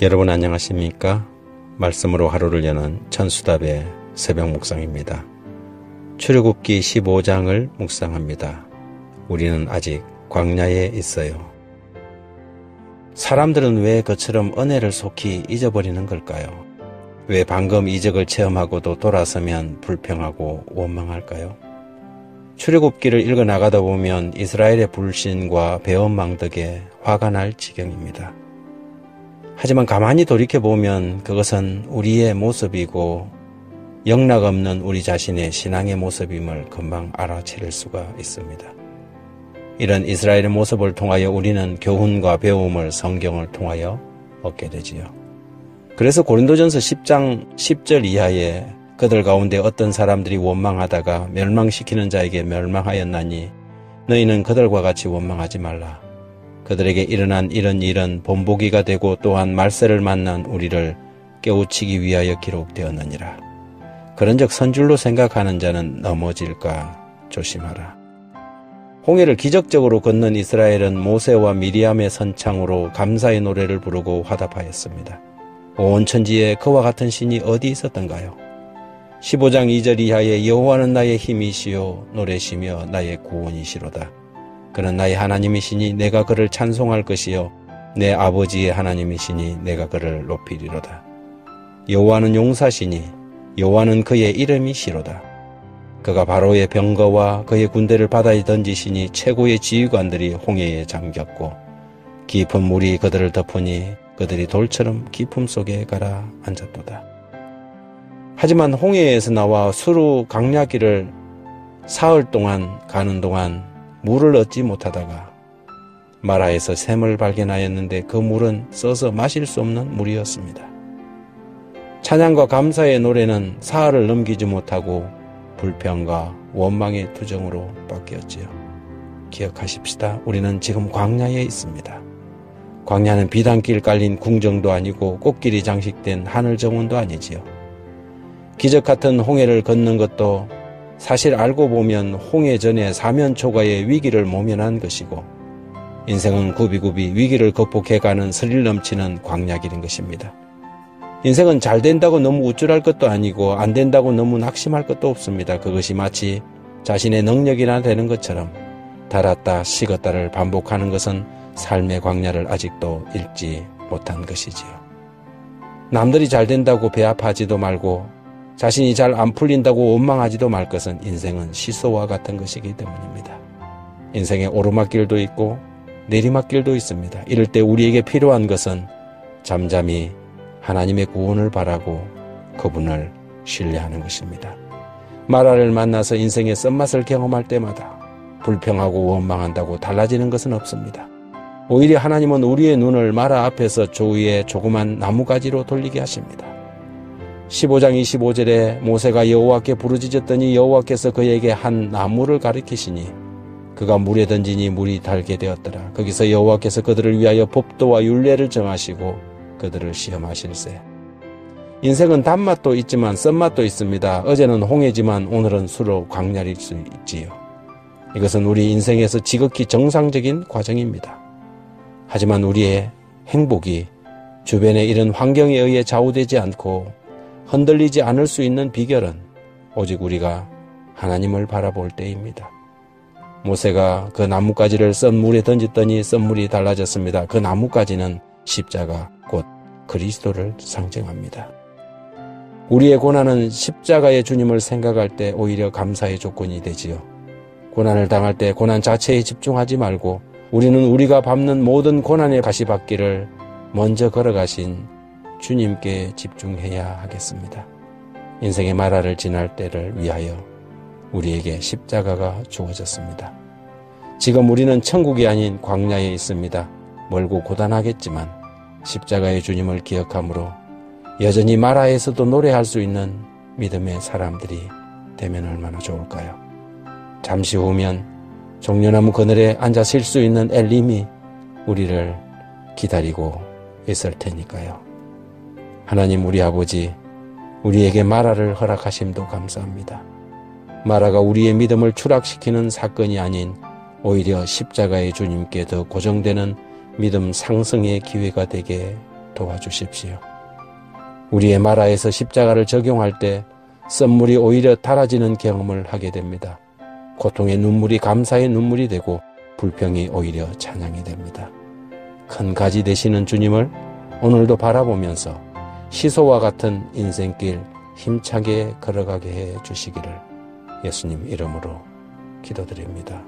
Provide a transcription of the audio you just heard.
여러분 안녕하십니까? 말씀으로 하루를 여는 천수답의 새벽 묵상입니다. 출애굽기 15장을 묵상합니다. 우리는 아직 광야에 있어요. 사람들은 왜 그처럼 은혜를 속히 잊어버리는 걸까요? 왜 방금 이적을 체험하고도 돌아서면 불평하고 원망할까요? 출애굽기를 읽어나가다 보면 이스라엘의 불신과 배은망덕에 화가 날 지경입니다. 하지만 가만히 돌이켜보면 그것은 우리의 모습이고 영락없는 우리 자신의 신앙의 모습임을 금방 알아차릴 수가 있습니다. 이런 이스라엘의 모습을 통하여 우리는 교훈과 배움을 성경을 통하여 얻게 되지요. 그래서 고린도전서 10장 10절 이하에 그들 가운데 어떤 사람들이 원망하다가 멸망시키는 자에게 멸망하였나니 너희는 그들과 같이 원망하지 말라. 그들에게 일어난 이런 일은 본보기가 되고 또한 말세를 만난 우리를 깨우치기 위하여 기록되었느니라. 그런즉 선줄로 생각하는 자는 넘어질까 조심하라. 홍해를 기적적으로 건넌 이스라엘은 모세와 미리암의 선창으로 감사의 노래를 부르고 화답하였습니다. 온 천지에 그와 같은 신이 어디 있었던가요? 15장 2절 이하에 여호와는 나의 힘이시요 노래시며 나의 구원이시로다. 그는 나의 하나님이시니 내가 그를 찬송할 것이요 내 아버지의 하나님이시니 내가 그를 높이리로다. 여호와는 용사시니 여호와는 그의 이름이시로다. 그가 바로의 병거와 그의 군대를 바다에 던지시니 최고의 지휘관들이 홍해에 잠겼고 깊은 물이 그들을 덮으니 그들이 돌처럼 깊음 속에 가라앉았도다. 하지만 홍해에서 나와 수루 강야길을 사흘 동안 가는 동안 물을 얻지 못하다가 마라에서 샘을 발견하였는데 그 물은 써서 마실 수 없는 물이었습니다. 찬양과 감사의 노래는 사흘을 넘기지 못하고 불평과 원망의 투정으로 바뀌었지요. 기억하십시다. 우리는 지금 광야에 있습니다. 광야는 비단길 깔린 궁정도 아니고 꽃길이 장식된 하늘 정원도 아니지요. 기적 같은 홍해를 걷는 것도 사실 알고 보면 홍해 전에 사면초가의 위기를 모면한 것이고 인생은 굽이굽이 위기를 극복해가는 스릴 넘치는 광야길인 것입니다. 인생은 잘 된다고 너무 우쭐할 것도 아니고 안 된다고 너무 낙심할 것도 없습니다. 그것이 마치 자신의 능력이나 되는 것처럼 달았다 식었다를 반복하는 것은 삶의 광야를 아직도 읽지 못한 것이지요. 남들이 잘 된다고 배아파지도 말고 자신이 잘 안 풀린다고 원망하지도 말 것은 인생은 시소와 같은 것이기 때문입니다. 인생에 오르막길도 있고 내리막길도 있습니다. 이럴 때 우리에게 필요한 것은 잠잠히 하나님의 구원을 바라고 그분을 신뢰하는 것입니다. 마라를 만나서 인생의 쓴맛을 경험할 때마다 불평하고 원망한다고 달라지는 것은 없습니다. 오히려 하나님은 우리의 눈을 마라 앞에서 조위에 조그만 나무가지로 돌리게 하십니다. 15장 25절에 모세가 여호와께 부르짖었더니 여호와께서 그에게 한 나무를 가리키시니 그가 물에 던지니 물이 달게 되었더라. 거기서 여호와께서 그들을 위하여 법도와 율례를 정하시고 그들을 시험하실세. 인생은 단맛도 있지만 쓴맛도 있습니다. 어제는 홍해지만 오늘은 수로 광야일 수 있지요. 이것은 우리 인생에서 지극히 정상적인 과정입니다. 하지만 우리의 행복이 주변의 이런 환경에 의해 좌우되지 않고 흔들리지 않을 수 있는 비결은 오직 우리가 하나님을 바라볼 때입니다. 모세가 그 나뭇가지를 썬 물에 던졌더니 썬 물이 달라졌습니다. 그 나뭇가지는 십자가 곧 그리스도를 상징합니다. 우리의 고난은 십자가의 주님을 생각할 때 오히려 감사의 조건이 되지요. 고난을 당할 때 고난 자체에 집중하지 말고 우리는 우리가 밟는 모든 고난의 가시밭길을 먼저 걸어가신 주님께 집중해야 하겠습니다. 인생의 마라를 지날 때를 위하여 우리에게 십자가가 주어졌습니다. 지금 우리는 천국이 아닌 광야에 있습니다. 멀고 고단하겠지만 십자가의 주님을 기억함으로 여전히 마라에서도 노래할 수 있는 믿음의 사람들이 되면 얼마나 좋을까요? 잠시 후면 종려나무 그늘에 앉아 쉴 수 있는 엘림이 우리를 기다리고 있을 테니까요. 하나님 우리 아버지, 우리에게 마라를 허락하심도 감사합니다. 마라가 우리의 믿음을 추락시키는 사건이 아닌 오히려 십자가의 주님께 더 고정되는 믿음 상승의 기회가 되게 도와주십시오. 우리의 나라에서 십자가를 적용할 때 썸물이 오히려 달아지는 경험을 하게 됩니다. 고통의 눈물이 감사의 눈물이 되고 불평이 오히려 찬양이 됩니다. 큰 가지 되시는 주님을 오늘도 바라보면서 시소와 같은 인생길 힘차게 걸어가게 해 주시기를 예수님 이름으로 기도드립니다.